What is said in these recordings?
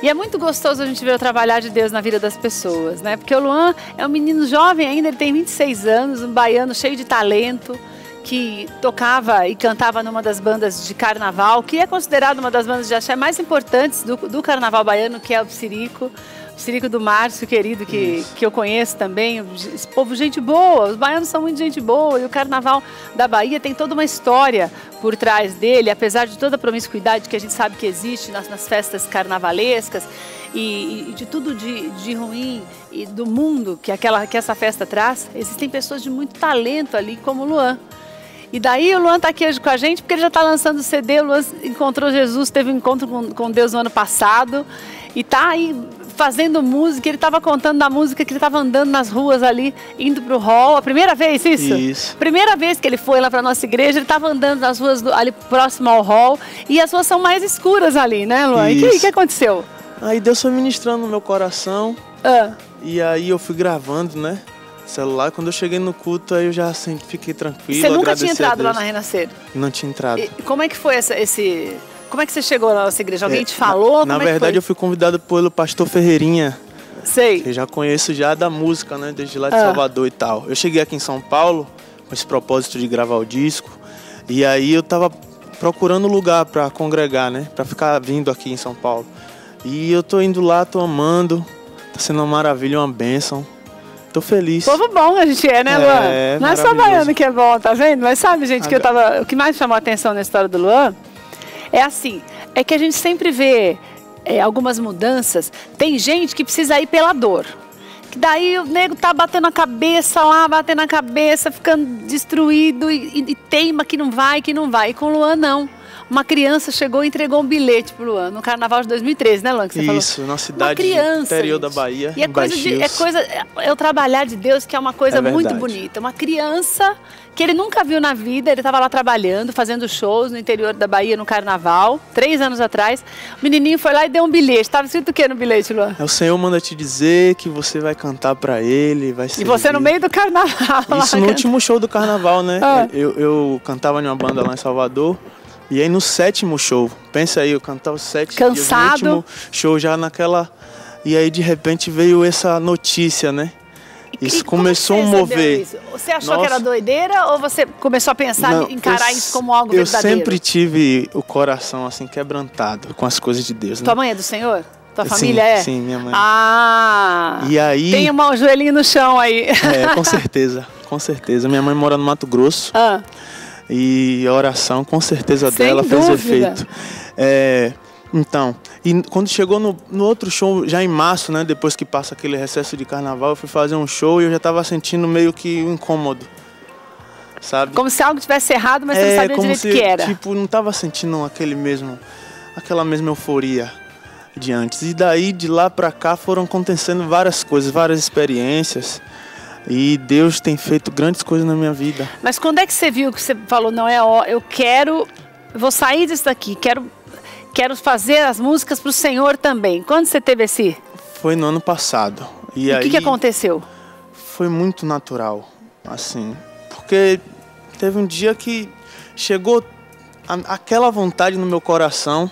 E é muito gostoso a gente ver o trabalhar de Deus na vida das pessoas, né? Porque o Luan é um menino jovem ainda, ele tem 26 anos, um baiano cheio de talento, que tocava e cantava numa das bandas de carnaval, que é considerada uma das bandas de axé mais importantes do carnaval baiano, que é o Psirico. Psirico do Márcio, querido, que eu conheço também. Esse povo, gente boa, os baianos são muito gente boa. E o carnaval da Bahia tem toda uma história por trás dele, apesar de toda a promiscuidade que a gente sabe que existe nas festas carnavalescas e de tudo de ruim e do mundo que essa festa traz. Existem pessoas de muito talento ali, como o Luan. E daí o Luan está aqui hoje com a gente porque ele já está lançando o CD. O Luan encontrou Jesus, teve um encontro com Deus no ano passado e está aí fazendo música. Ele estava contando da música que ele estava andando nas ruas ali, indo para o hall. A primeira vez, isso? Isso. Primeira vez que ele foi lá para a nossa igreja, ele estava andando nas ruas ali próximo ao hall. E as ruas são mais escuras ali, né, Luan? E o que aconteceu? Aí Deus foi ministrando no meu coração. E aí eu fui gravando, né? Celular. Quando eu cheguei no culto, aí eu já fiquei tranquilo. Você nunca tinha entrado lá na Renascer? Não tinha entrado. E como é que foi como é que você chegou na nossa igreja? Alguém te falou? Na verdade, eu fui convidado pelo pastor Ferreirinha. Sei. Que eu já conheço já da música, né? Desde lá de Salvador e tal. Eu cheguei aqui em São Paulo com esse propósito de gravar o disco. E aí eu tava procurando lugar para congregar, né? Para ficar vindo aqui em São Paulo. E eu tô indo lá, tô amando. Tá sendo uma maravilha, uma bênção. Tô feliz. Povo bom a gente é, né, Luan? Não é só baiano que é bom, tá vendo? Mas sabe, gente, o que mais chamou a atenção na história do Luan é assim, é que a gente sempre vê algumas mudanças. Tem gente que precisa ir pela dor. Que daí o nego tá batendo a cabeça lá, batendo a cabeça, ficando destruído e teima que não vai. E com o Luan, não. Uma criança chegou e entregou um bilhete pro Luan no carnaval de 2013, né, Luan? Que você Isso, falou? na cidade do interior da Bahia. E é o trabalhar de Deus, que é uma coisa muito bonita. Uma criança que ele nunca viu na vida, ele estava lá trabalhando, fazendo shows no interior da Bahia no carnaval, 3 anos atrás. O menininho foi lá e deu um bilhete. Estava escrito o que no bilhete, Luan? O Senhor manda te dizer que você vai cantar pra Ele, vai servir. E você no meio do carnaval. Isso no último show do carnaval, né? Eu cantava em uma banda lá em Salvador. E aí no 7º show, pensa aí, eu cantava 7 dias no último show já naquela... E aí de repente veio essa notícia, né? Isso começou a mover. Isso? Você achou que era doideira ou você começou a pensar em encarar isso como algo verdadeiro? Eu sempre tive o coração assim quebrantado com as coisas de Deus, né? Tua mãe é do Senhor? Tua família é? Sim, minha mãe. E aí... Tem um joelhinho no chão aí. Com certeza, com certeza. Minha mãe mora no Mato Grosso. E a oração, com certeza, dela fez efeito. Então, e quando chegou no outro show, já em março, né, depois que passa aquele recesso de carnaval, eu fui fazer um show e eu já estava sentindo meio que um incômodo, sabe? Como se algo tivesse errado, mas você não sabia direito o que era. Tipo, não estava sentindo aquela mesma euforia de antes. E daí, de lá pra cá, foram acontecendo várias coisas, várias experiências. E Deus tem feito grandes coisas na minha vida. Mas quando é que você viu que você falou, não é, vou sair disso daqui, quero fazer as músicas pro Senhor também. Quando você teve esse... Foi no ano passado. E aí, o que aconteceu? Foi muito natural, assim. Porque teve um dia que chegou aquela vontade no meu coração,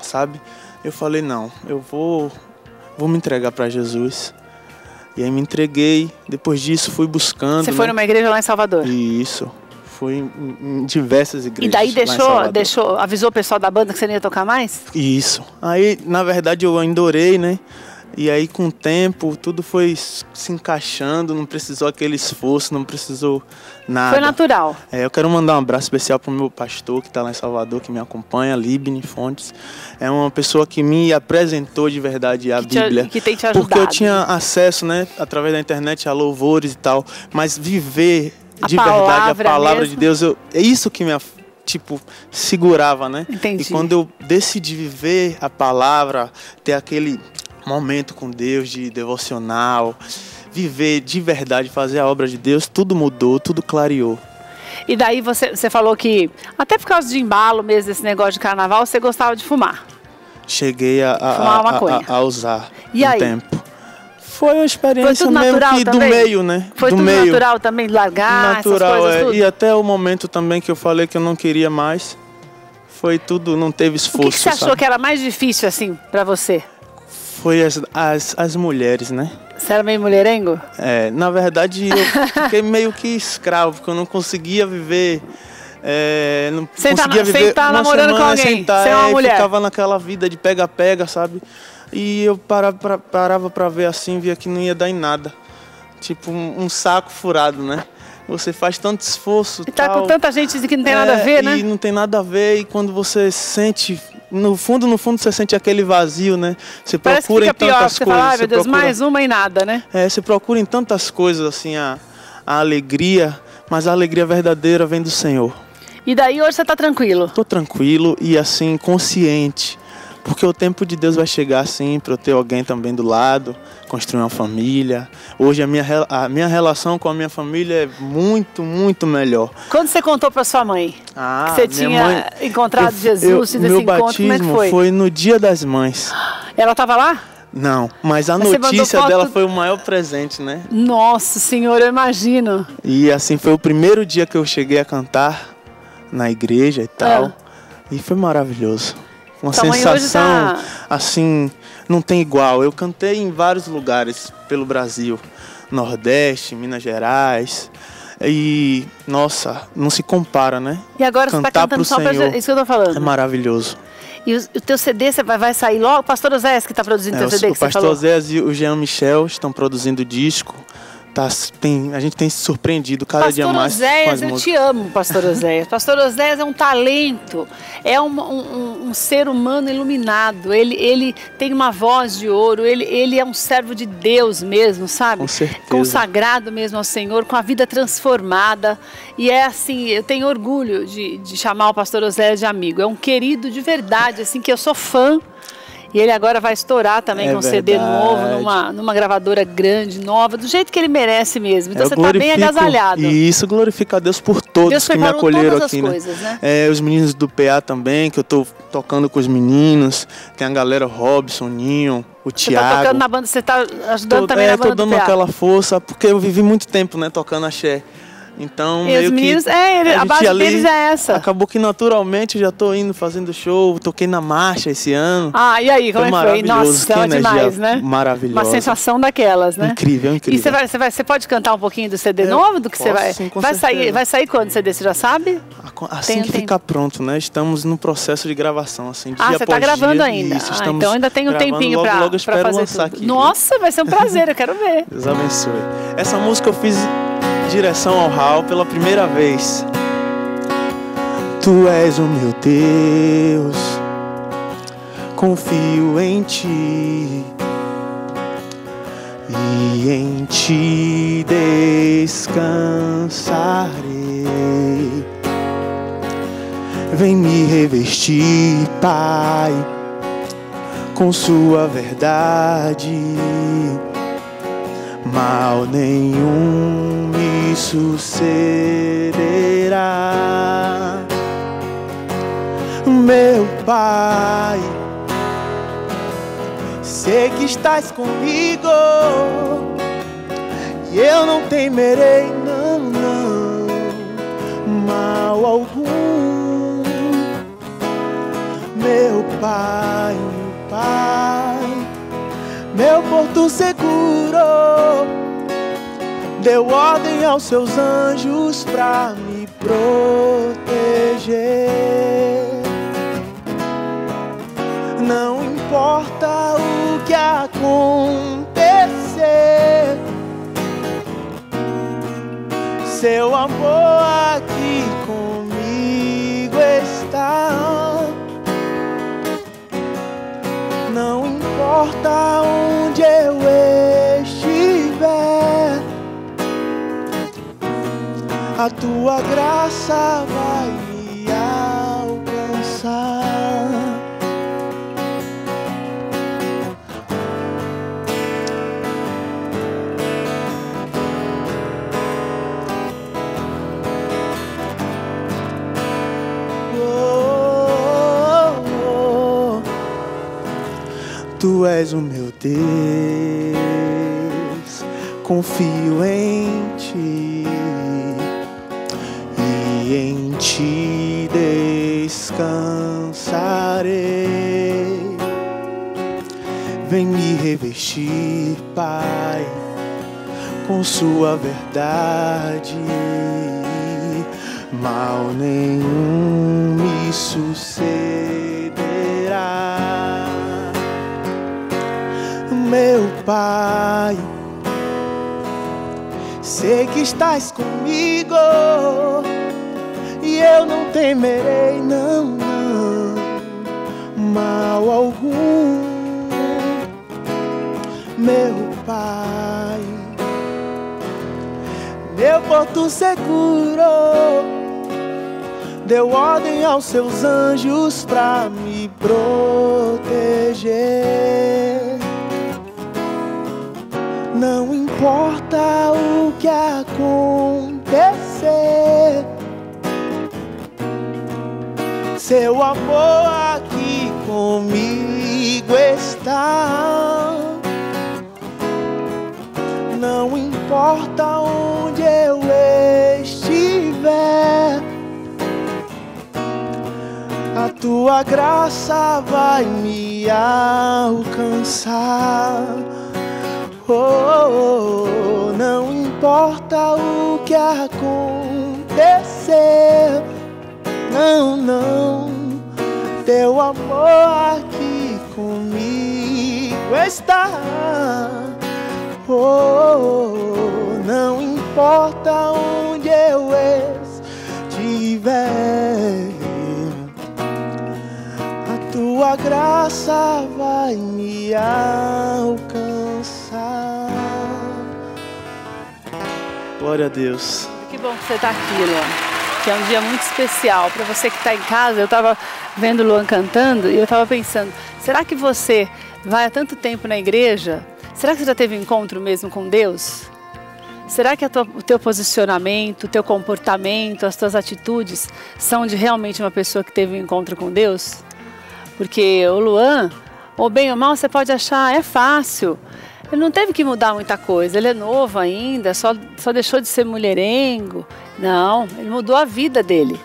sabe? Eu falei, não, eu vou me entregar para Jesus. E aí me entreguei, depois disso fui buscando. Você foi numa igreja lá em Salvador? Isso, fui em diversas igrejas. E daí avisou o pessoal da banda que você não ia tocar mais? Isso. Aí, na verdade, eu ainda orei, né? E aí, com o tempo, tudo foi se encaixando, não precisou aquele esforço, não precisou nada. Foi natural. Eu quero mandar um abraço especial para o meu pastor que está lá em Salvador, que me acompanha, Libni Fontes. É uma pessoa que me apresentou de verdade a Bíblia. Que tem te ajudado. Porque eu tinha acesso, né, através da internet, a louvores e tal, mas viver de verdade a palavra de Deus, é isso que me segurava, né? Entendi. E quando eu decidi viver a palavra, ter aquele momento com Deus de devocional, viver de verdade, fazer a obra de Deus, tudo mudou, tudo clareou. E daí você falou que, até por causa de embalo mesmo, desse negócio de carnaval, você gostava de fumar. Cheguei a usar um tempo. Foi uma experiência meio que do meio, né? Foi tudo natural também, largar essas coisas, tudo? E até o momento também que eu falei que eu não queria mais, foi tudo, não teve esforço. O que você achou que era mais difícil, assim, pra você? Foi as mulheres, né? Você era meio mulherengo? Na verdade eu fiquei meio que escravo, porque eu não conseguia viver... não conseguia viver sem estar namorando com alguém, sem uma mulher. Ficava naquela vida de pega-pega, sabe? E eu parava pra ver assim, via que não ia dar em nada. Tipo um saco furado, né? Você faz tanto esforço. E tá com tanta gente que não tem nada a ver, né? E não tem nada a ver, e quando você sente... No fundo, você sente aquele vazio, né? Você procura em tantas coisas. Você fala, meu Deus, mais uma e nada, né? Você procura em tantas coisas, assim, a alegria, mas a alegria verdadeira vem do Senhor. E daí hoje você tá tranquilo? Tô tranquilo e, assim, consciente. Porque o tempo de Deus vai chegar, assim, para eu ter alguém também do lado, construir uma família. Hoje a minha relação com a minha família é muito, muito melhor. Quando você contou para sua mãe que você tinha encontrado Jesus e desse encontro, como é que foi? Foi no Dia das Mães. Ela estava lá? Não, mas a notícia dela foi o maior presente, né? Nossa Senhora, eu imagino. E assim, foi o primeiro dia que eu cheguei a cantar na igreja e tal. E foi maravilhoso. Uma sensação, assim, não tem igual. Eu cantei em vários lugares pelo Brasil. Nordeste, Minas Gerais. E, nossa, não se compara, né? E agora cantar você está cantando só pra... Isso que eu tô falando. É maravilhoso. E o teu CD vai sair logo? O Pastor Oséias que está produzindo o teu CD que você falou? O Pastor Oséias e o Jean Michel estão produzindo disco. A gente tem se surpreendido cada dia mais. Pastor Oséias, eu te amo, Pastor Oséias. Pastor Oséias é um talento, é um ser humano iluminado. Ele tem uma voz de ouro, ele é um servo de Deus mesmo, sabe? Com certeza. Consagrado mesmo ao Senhor, com a vida transformada. E é assim, eu tenho orgulho de chamar o Pastor Oséias de amigo. É um querido de verdade, assim, que eu sou fã. E ele agora vai estourar também com um CD novo, numa gravadora grande, nova, do jeito que ele merece mesmo. Então você está bem agasalhado. E isso glorifica a Deus por todos que me acolheram aqui, né? Coisas, né? Os meninos do PA também, que eu estou tocando com os meninos. Tem a galera Robson, Ninho, o Thiago. Você está tocando na banda, você está ajudando também na banda do PA. Estou dando aquela força, porque eu vivi muito tempo, né, tocando axé. Então, e meio os meninos, que a base deles é essa. Acabou que naturalmente eu já tô indo fazendo show, toquei na marcha esse ano. E aí, como é que foi? Nossa, é demais, né? Maravilhosa. Uma sensação daquelas, né? Incrível, incrível. E você pode cantar um pouquinho do CD novo do que você vai? Sim, vai sair quando o CD, você já sabe? Assim que ficar pronto, né? Estamos no processo de gravação, assim, dia você tá gravando ainda. Isso, então ainda tem um tempinho logo eu espero fazer lançar tudo. aqui. Nossa, vai ser um prazer, eu quero ver. Deus abençoe. Essa música eu fiz direção ao Raul pela primeira vez. Tu és o meu Deus, confio em ti e em ti descansarei. Vem me revestir, Pai, com sua verdade. Mal nenhum me sucederá. Meu Pai, sei que estás comigo e eu não temerei, não, mal algum. Meu Pai, meu porto seguro, deu ordem aos seus anjos pra me proteger. Não importa o que acontecer, seu amor aqui comigo está. Não importa onde eu estiver, a tua graça vai me alcançar. Tu és o meu Deus, confio em ti e em ti descansarei. vem me revestir, Pai, com sua verdade. Mal nenhum me sucederá. Meu Pai, sei que estás comigo e eu não temerei, não, não, mal algum. Meu Pai, meu porto seguro, deu ordem aos seus anjos pra me proteger. Não importa o que acontecer, seu amor aqui comigo está. Não importa onde eu estiver, a tua graça vai me alcançar. Oh, não importa o que acontecer, não, não, teu amor aqui comigo está. Oh, não importa onde eu estiver, a tua graça vai me alcançar. Glória a Deus. Que bom que você está aqui, Luan, que é um dia muito especial. Para você que está em casa, eu estava vendo o Luan cantando e eu estava pensando, será que você vai há tanto tempo na igreja? Será que você já teve um encontro mesmo com Deus? Será que o teu posicionamento, o teu comportamento, as tuas atitudes são de realmente uma pessoa que teve um encontro com Deus? Porque o Luan, ou bem ou mal, você pode achar, é fácil. Ele não teve que mudar muita coisa, ele é novo ainda, só deixou de ser mulherengo. Não, ele mudou a vida dele,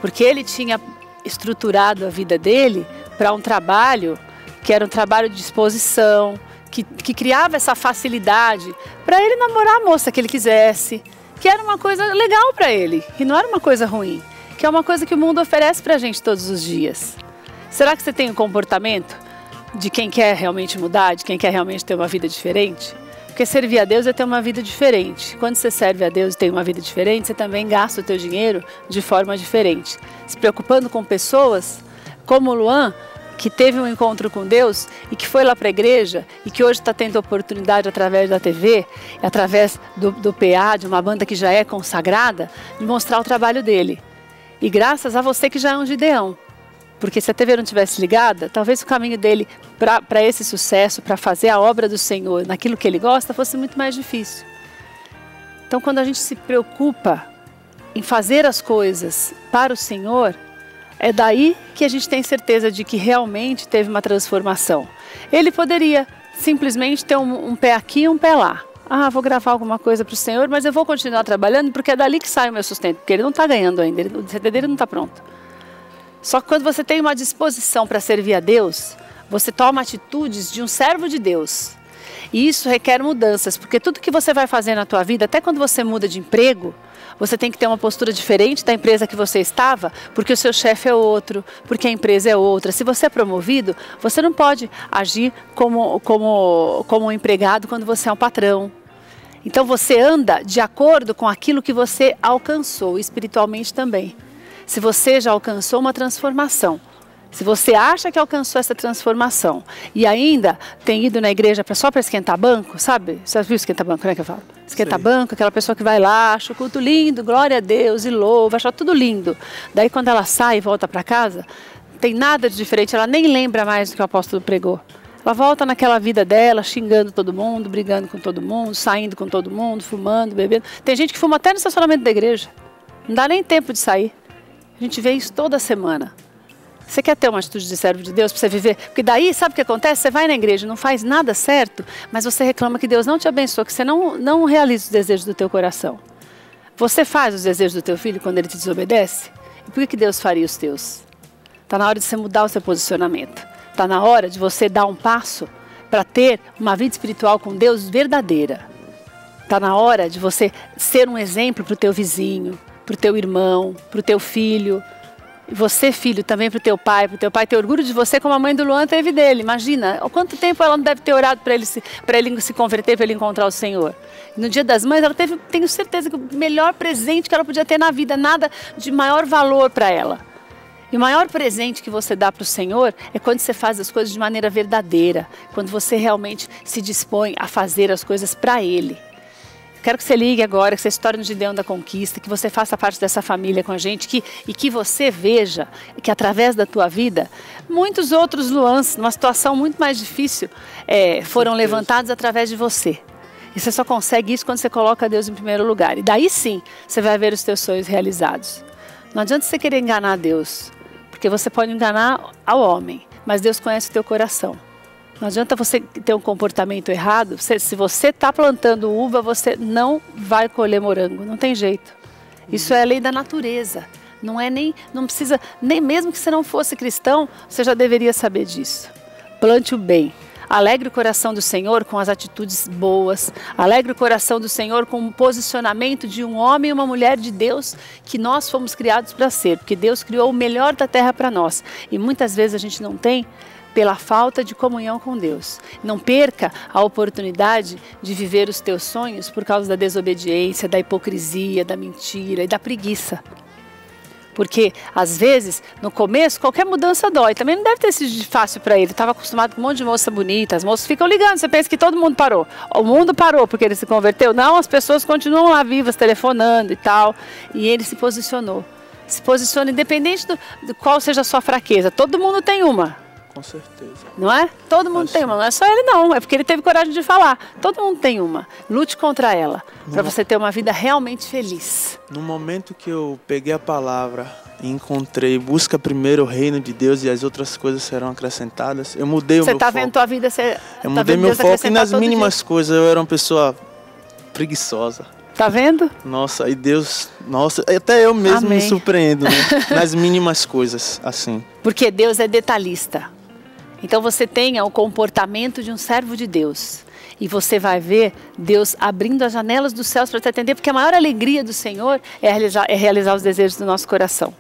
porque ele tinha estruturado a vida dele para um trabalho que era um trabalho de disposição, que criava essa facilidade para ele namorar a moça que ele quisesse, que era uma coisa legal para ele, que não era uma coisa ruim, que é uma coisa que o mundo oferece para a gente todos os dias. Será que você tem um comportamento de quem quer realmente mudar, de quem quer realmente ter uma vida diferente? Porque servir a Deus é ter uma vida diferente. Quando você serve a Deus e tem uma vida diferente, você também gasta o teu dinheiro de forma diferente. Se preocupando com pessoas como o Luan, que teve um encontro com Deus e que foi lá para a igreja e que hoje está tendo oportunidade através da TV, através do PA, de uma banda que já é consagrada, de mostrar o trabalho dele. E graças a você que já é um Gideão. Porque se a TV não tivesse ligada, talvez o caminho dele para esse sucesso, para fazer a obra do Senhor naquilo que ele gosta, fosse muito mais difícil. Então, quando a gente se preocupa em fazer as coisas para o Senhor, é daí que a gente tem certeza de que realmente teve uma transformação. Ele poderia simplesmente ter um pé aqui e um pé lá. Ah, vou gravar alguma coisa para o Senhor, mas eu vou continuar trabalhando porque é dali que sai o meu sustento. Porque ele não está ganhando ainda, o CD dele não está pronto. Só que quando você tem uma disposição para servir a Deus, você toma atitudes de um servo de Deus. E isso requer mudanças, porque tudo que você vai fazer na tua vida, até quando você muda de emprego, você tem que ter uma postura diferente da empresa que você estava, porque o seu chefe é outro, porque a empresa é outra. Se você é promovido, você não pode agir como um empregado quando você é um patrão. Então você anda de acordo com aquilo que você alcançou, espiritualmente também. Se você já alcançou uma transformação, se você acha que alcançou essa transformação e ainda tem ido na igreja só para esquentar banco, sabe? Você viu esquentar banco, né, que eu falo? Esquentar banco, aquela pessoa que vai lá, acha o culto lindo, glória a Deus e louva, acha tudo lindo. Daí quando ela sai e volta para casa, não tem nada de diferente, ela nem lembra mais do que o apóstolo pregou. Ela volta naquela vida dela, xingando todo mundo, brigando com todo mundo, saindo com todo mundo, fumando, bebendo. Tem gente que fuma até no estacionamento da igreja. Não dá nem tempo de sair. A gente vê isso toda semana. Você quer ter uma atitude de servo de Deus para você viver? Porque daí, sabe o que acontece? Você vai na igreja, não faz nada certo, mas você reclama que Deus não te abençoa, que você não realiza os desejos do teu coração. Você faz os desejos do teu filho quando ele te desobedece? E por que Deus faria os teus? Está na hora de você mudar o seu posicionamento. Está na hora de você dar um passo para ter uma vida espiritual com Deus verdadeira. Está na hora de você ser um exemplo para o teu vizinho, para o teu irmão, para o teu filho. E você, filho, também para o teu pai ter orgulho de você como a mãe do Luan teve dele. Imagina, há quanto tempo ela não deve ter orado para ele se converter, para ele encontrar o Senhor. E no Dia das Mães, ela teve, tenho certeza, que o melhor presente que ela podia ter na vida, nada de maior valor para ela. E o maior presente que você dá para o Senhor é quando você faz as coisas de maneira verdadeira, quando você realmente se dispõe a fazer as coisas para Ele. Quero que você ligue agora, que você estoure no Gideão da Conquista, que você faça parte dessa família com a gente, e que você veja que através da tua vida, muitos outros Luans, numa situação muito mais difícil, foram levantados através de você. E você só consegue isso quando você coloca Deus em primeiro lugar. E daí sim, você vai ver os teus sonhos realizados. Não adianta você querer enganar Deus, porque você pode enganar ao homem, mas Deus conhece o teu coração. Não adianta você ter um comportamento errado. Se você está plantando uva, você não vai colher morango. Não tem jeito. Isso é a lei da natureza. Não precisa, nem mesmo que você não fosse cristão, você já deveria saber disso. Plante o bem. Alegre o coração do Senhor com as atitudes boas. Alegre o coração do Senhor com o posicionamento de um homem e uma mulher de Deus que nós fomos criados para ser. Porque Deus criou o melhor da terra para nós. E muitas vezes a gente não tem, pela falta de comunhão com Deus. Não perca a oportunidade de viver os teus sonhos por causa da desobediência, da hipocrisia, da mentira e da preguiça. Porque, às vezes, no começo, qualquer mudança dói. Também não deve ter sido fácil para ele. Estava acostumado com um monte de moça bonita. As moças ficam ligando. Você pensa que todo mundo parou. O mundo parou porque ele se converteu? Não, as pessoas continuam lá vivas, telefonando e tal. E ele se posicionou. Se posiciona independente de qual seja a sua fraqueza. Todo mundo tem uma. Com certeza. Não é? Todo mundo tem uma. Não é só ele não. É porque ele teve coragem de falar. Todo mundo tem uma. Lute contra ela. Para você ter uma vida realmente feliz. No momento que eu peguei a palavra e encontrei, busca primeiro o reino de Deus e as outras coisas serão acrescentadas, eu mudei o meu foco. Você está vendo tua vida Eu mudei meu foco e nas mínimas coisas. Eu era uma pessoa preguiçosa. Tá vendo? Nossa, e Deus... Nossa, até eu mesmo me surpreendo, né? Nas mínimas coisas, assim. Porque Deus é detalhista. Então você tenha o comportamento de um servo de Deus. E você vai ver Deus abrindo as janelas dos céus para te atender, porque a maior alegria do Senhor é realizar os desejos do nosso coração.